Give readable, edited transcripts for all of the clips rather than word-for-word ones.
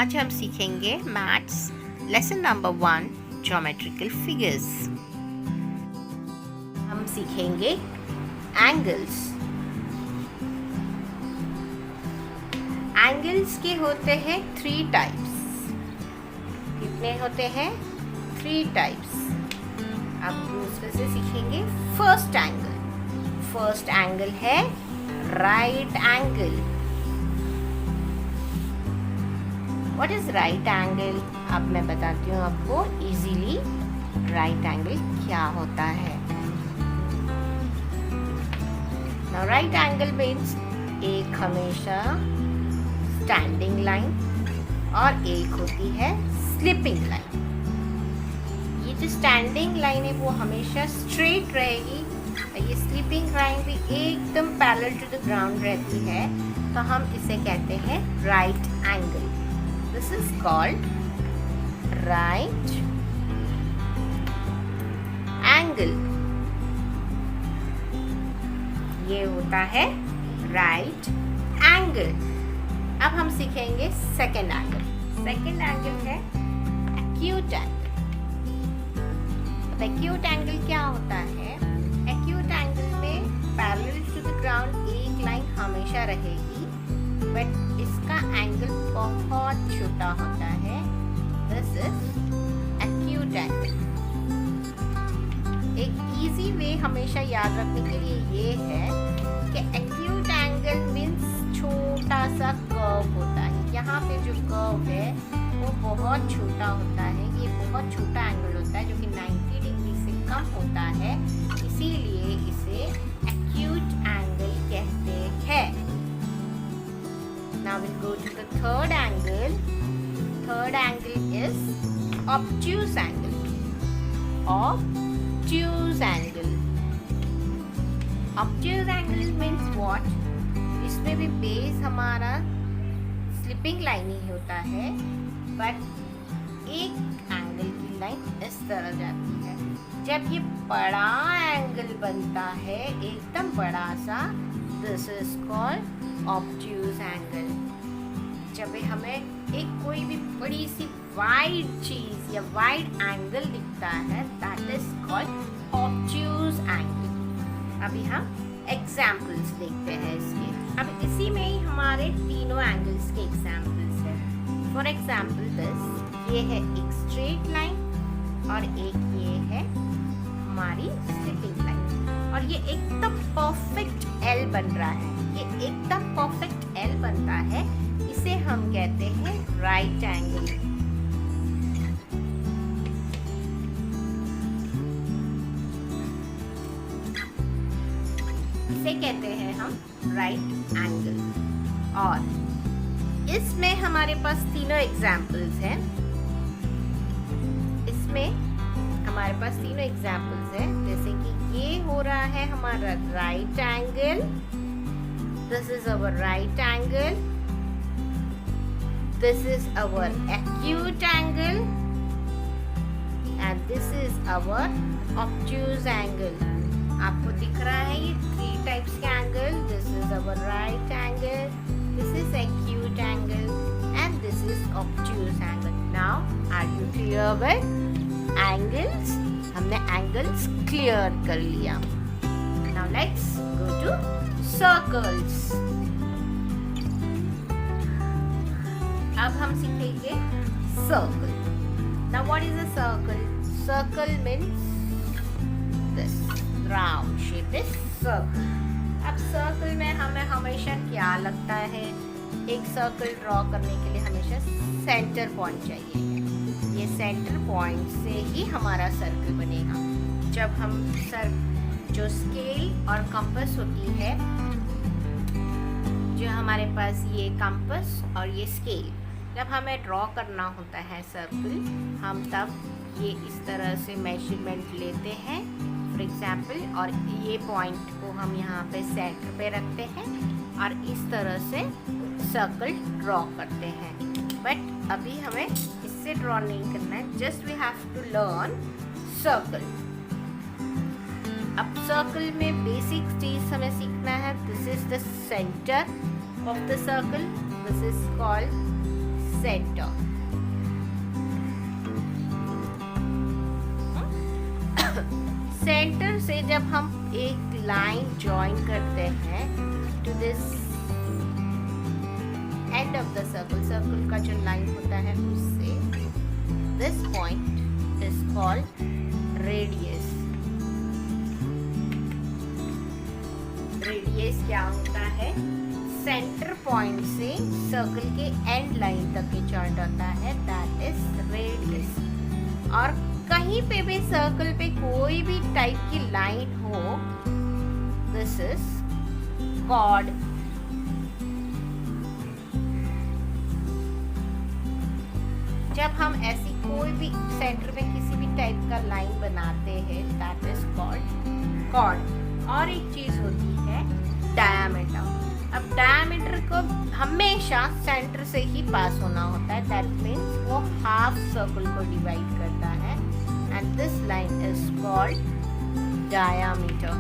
आज हम सीखेंगे maths lesson number 1 geometrical figures. हम सीखेंगे एंगल्स। एंगल्स के होते हैं 3 टाइप्स। कितने होते हैं? 3 टाइप्स। अब दूसरे से सीखेंगे फर्स्ट एंगल। फर्स्ट एंगल है right angle. What is right angle? अब मैं बताती हूँ आपको इजीली राइट एंगल क्या होता है। नाउ राइट एंगल मीन्स एक हमेशा स्टैंडिंग लाइन और एक होती है स्लिपिंग लाइन। ये जो स्टैंडिंग लाइन है वो हमेशा स्ट्रेट रहेगी और ये स्लिपिंग लाइन भी एकदम पैरेलल टू द ग्राउंड रहती है, तो हम इसे कहते हैं right angle. This is called right angle. ये होता है right angle. अब हम सीखेंगे सेकेंड एंगल। सेकेंड एंगल है acute angle. अब acute angle क्या होता है? acute angle में parallel to the ground एक लाइन हमेशा रहेगी, बट इसका एंगल बहुत छोटा होता है। This is acute angle. एक इजी वे हमेशा याद रखने के लिए ये है कि एक्यूट एंगल मीन्स छोटा सा कर्व होता है। यहाँ पे जो कर्व है वो बहुत छोटा होता है। ये बहुत छोटा एंगल होता है जो कि 90 डिग्री से कम होता है, इसीलिए इसे एक्यूट एंगल कहते हैं। Now we'll go to the third angle. Third angle is obtuse angle. Obtuse angle. Obtuse angle means what? इसमें भी बेस हमारा स्लिपिंग लाइन ही होता है, बट एक एंगल की लाइन इस तरह जाती है। जब ये बड़ा एंगल बनता है, एकदम बड़ा सा, this is called obtuse angle. जब हमें एक कोई भी बड़ी सी वाइड चीज या वाइड एंगल दिखता है, that is called obtuse angle. अभी हम एग्जाम्पल्स देखते हैं इसके। अब इसी में ही हमारे तीनों एंगल्स के एग्जाम्पल्स हैं। फॉर एग्जाम्पल दिस, ये है एक स्ट्रेट लाइन और एक ये है हमारी स्लिपिंग लाइन, और ये एकदम परफेक्ट एल बन रहा है। ये एकदम परफेक्ट एल बनता है, इसे हम कहते हैं राइट एंगल। इसे कहते हैं हम राइट एंगल। और इसमें हमारे पास तीनों एग्जाम्पल्स हैं। इसमें हमारे पास तीनों एग्जाम्पल्स हैं, जैसे कि ये हो रहा है हमारा right angle. This is our right angle. This is our acute angle. And this is our obtuse angle. आपको दिख रहा है ये 3 टाइप्स के angle. This is our right angle. This is acute angle. And this is obtuse angle. Now, are you clear with angles? हमने angles clear कर लिया। Now let's go to circles. अब हम सीखेंगे circle. Now what is a circle? Circle means this round shape is circle. अब circle में हमें हमेशा क्या लगता है? एक सर्कल ड्रॉ करने के लिए हमेशा सेंटर पॉइंट चाहिए। ये सेंटर पॉइंट से ही हमारा सर्कल बनेगा। जब हम जो स्केल और कंपास होती है, जो हमारे पास ये कंपास और ये स्केल, जब हमें ड्रॉ करना होता है सर्कल, हम तब ये इस तरह से मेजरमेंट लेते हैं फॉर एग्जाम्पल, और ये पॉइंट को हम यहाँ पे सेंटर पे रखते हैं और इस तरह से सर्कल ड्रॉ करते हैं। बट अभी हमें इससे ड्रॉ नहीं करना है, just we have to learn circle. अब सर्कल में बेसिक चीज हमें सीखना है। This is the centre of the circle. This is called centre. Centre से जब हम एक लाइन ज्वाइन करते हैं to this end of the circle, circle का जो लाइन होता है उससे, this point is called radius. Radius क्या होता है? सेंटर पॉइंट से सर्कल के एंड लाइन तक के जॉइंट होता है, दैट इज रेडियस। और कहीं पे भी सर्कल पे कोई भी टाइप की लाइन हो, दिस इज कॉर्ड। जब हम ऐसी कोई भी सेंटर में किसी भी टाइप का लाइन बनाते हैं, दैट इज कॉल्ड कॉर्ड। और एक चीज होती है डायामीटर। अब डायामीटर को हमेशा सेंटर से ही पास होना होता है, दैट मीन्स वो हाफ सर्कल को डिवाइड करता है, and this line is called diameter.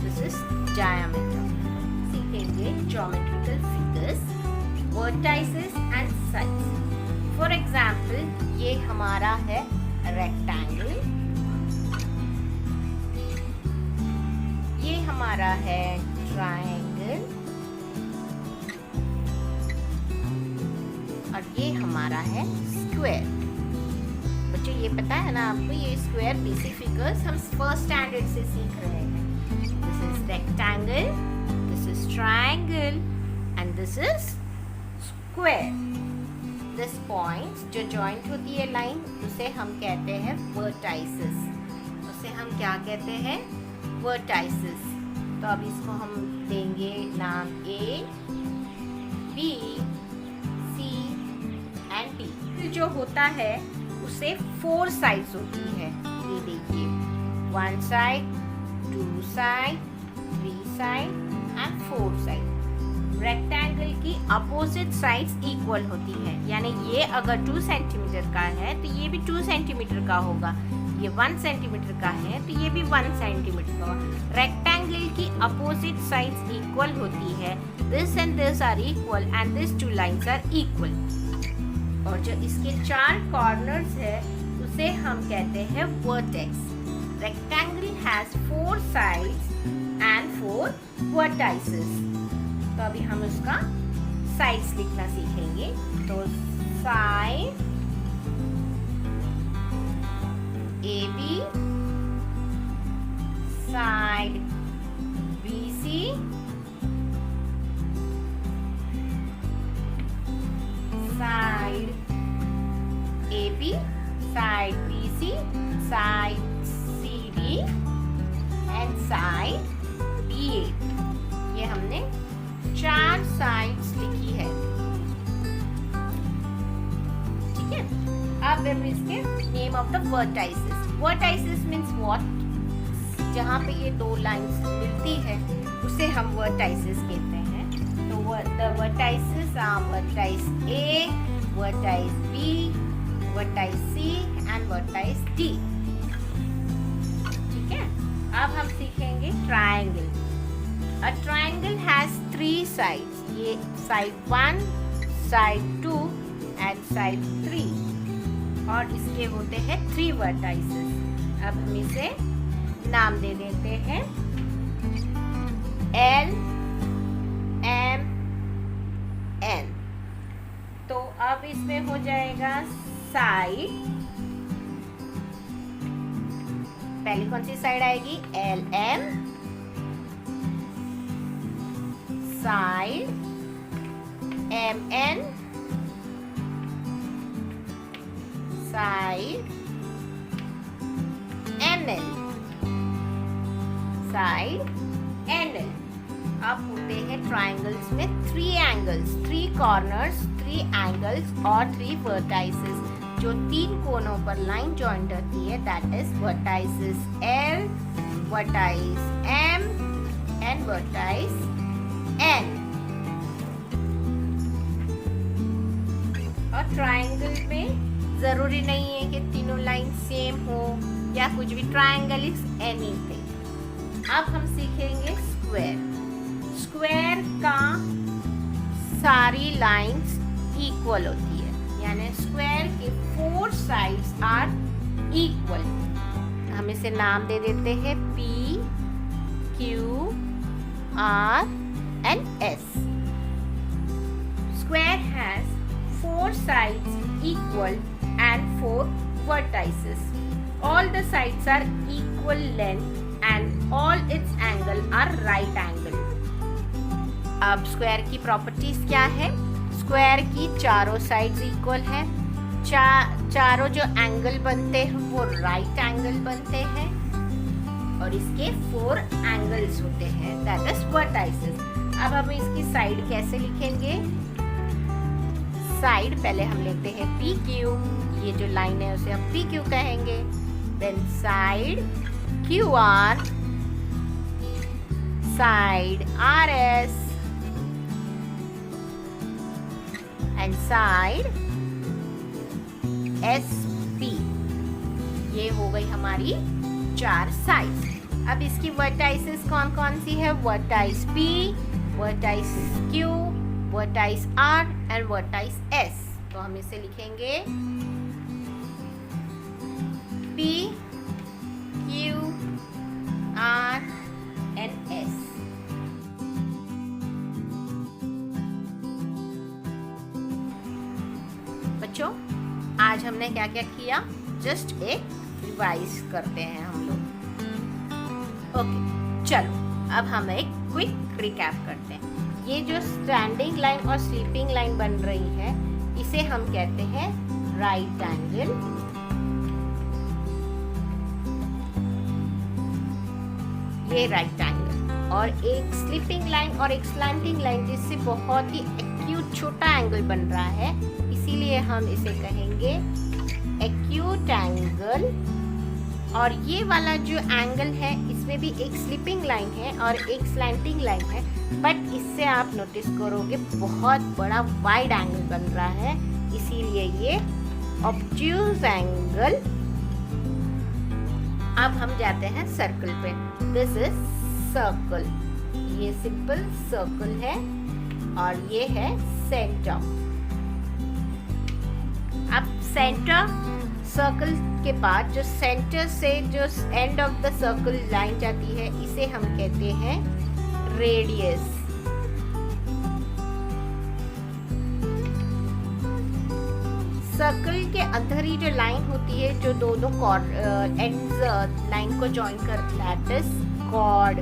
This is diameter. सीखेंगे geometrical figures, vertices and sides. For example ये हमारा है रेक्टेंगल, ये हमारा है ट्रायंगल, और ये हमारा है स्क्वायर। बच्चों ये पता है ना आपको, ये स्क्वायर बेसिक फिगर्स हम फर्स्ट स्टैंडर्ड से सीख रहे हैं। This is rectangle, this is triangle and this is square. This points जो जॉइंट होती है लाइन, उसे हम कहते हैं वर्टाइसेस। उसे हम क्या कहते हैं? वर्टाइसेस। तो अब इसको हम देंगे नाम A, B, C and D। जो होता है उसे 4 साइड्स होती है। ये देखिए, 1 side, 2 side, 3 side and 4 side. Rectangle की अपोजिट साइड्स इक्वल होती है, यानी ये अगर 2 सेंटीमीटर का है तो ये भी 2 सेंटीमीटर का होगा, ये 1 सेंटीमीटर का है तो ये भी 1 सेंटीमीटर का होगा। रेक्टेंगल की अपोजिट साइड्स इक्वल होती है, this and this are equal and this 2 lines are equal. और जो इसके 4 कॉर्नर्स है उसे हम कहते हैं vertex. Rectangle has 4 sides and 4 vertices. तो अभी हम उसका साइड्स लिखना सीखेंगे। तो side AB, side BC, side AB, side BC, side CD and side BA। ये हमने 4 साइड्स लिखी है, ठीक है। अब इसके name of the vertices. Vertices means what? जहाँ पे ये 2 लाइंस मिलती है उसे हम वर्टाइसेस कहते हैं। तो the vertices are vertex A, vertex B, vertex C and vertex D, ठीक है। अब हम सीखेंगे triangle. A triangle has 3 sides. ये side 1, side 2 and side 3, और इसके होते हैं 3 vertices। अब हम इसे नाम दे देते हैं L, M, N। तो अब इसमें हो जाएगा साइड, पहले कौन सी साइड आएगी? L, M, side MN, side ML, side NL। अब होते हैं ट्राइंगल्स में 3 एंगल्स, 3 कॉर्नर्स, 3 एंगल्स और 3 वर्टाइसेस। जो 3 कोनों पर लाइन जॉइंट होती है, that is vertices L, vertices M and vertices N। और ट्रायंगल में जरूरी नहीं है कि तीनों लाइन सेम हो या कुछ भी, ट्रायंगल इज एनीथिंग। अब हम सीखेंगे स्क्वायर। स्क्वायर का सारी लाइंस इक्वल होती है, यानी स्क्वायर के 4 साइड्स आर इक्वल। हम इसे नाम दे देते हैं P, Q, R and S. Square has 4 sides equal and 4 vertices. All the sides are equal length and all its angle are right angle. अब स्क्वायर की प्रॉपर्टीज क्या है? स्क्वायर की चारों साइड्स इक्वल है, चारों जो एंगल बनते हैं वो राइट एंगल बनते हैं और इसके 4 एंगल्स होते हैं, दैट इज वर्टाइसेस। अब हम इसकी साइड कैसे लिखेंगे? साइड पहले हम लेते हैं PQ, ये जो लाइन है उसे हम PQ कहेंगे। Then side QR, side RS and side SP। ये हो गई हमारी 4 साइड्स। अब इसकी वर्टाइसेस कौन कौन सी है? Vertices P, vertices Q, vertices R and vertices S। तो हम इसे लिखेंगे P, Q, R and S। बच्चों, आज हमने क्या क्या किया? जस्ट एक रिवाइज करते हैं हम लोग। ओके, चलो अब हम एक क्विक रिकैप करते हैं। ये जो स्टैंडिंग लाइन और स्लीपिंग लाइन बन रही है इसे हम कहते हैं राइट एंगल। ये राइट एंगल। और एक स्लीपिंग लाइन और एक स्लैंटिंग लाइन जिससे बहुत ही एक्यूट छोटा एंगल बन रहा है, इसीलिए हम इसे कहेंगे एक्यूट एंगल। और ये वाला जो एंगल है इसमें भी एक स्लीपिंग लाइन है और एक स्लैंटिंग लाइन है, बट इससे आप नोटिस करोगे बहुत बड़ा वाइड एंगल बन रहा है, इसीलिए ये ऑब्ट्यूज एंगल। अब हम जाते हैं सर्कल पे। दिस इज सर्कल, ये सिंपल सर्कल है और ये है सेंटर। अब सेंटर सर्कल के बाद जो सेंटर से जो and of the circle line जाती है इसे हम कहते हैं रेडियस। सर्कल के अंदर ही जो लाइन होती है जो दोनों एंड्स लाइन को जॉइन करती है, दैट इज कॉर्ड।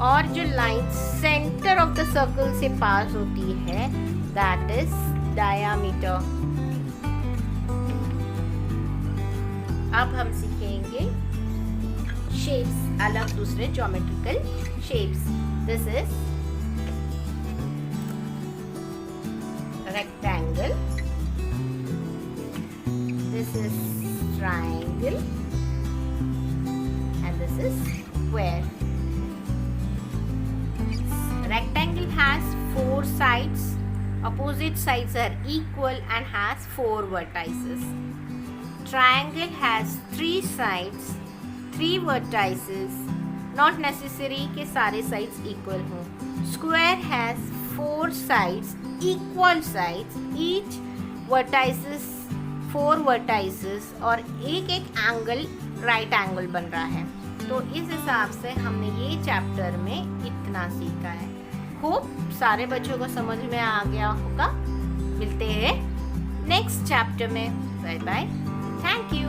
और जो line centre of the circle से पास होती है दैट इज डायामीटर। अब हम सीखेंगे शेप्स, अलग दूसरे geometrical shapes. This is rectangle, this is triangle and this is square. Rectangle has 4 sides, opposite sides are equal and has 4 vertices. Triangle has 3 sides, 3 vertices, not necessary कि सारे sides equal हों. Square has 4 sides, equal sides, each vertices 4 vertices और एक angle right angle बन रहा है। तो इस हिसाब से हमने ये चैप्टर में इतना सीखा है। होप सारे बच्चों को समझ में आ गया होगा। मिलते हैं नेक्स्ट चैप्टर में। Bye bye, thank you.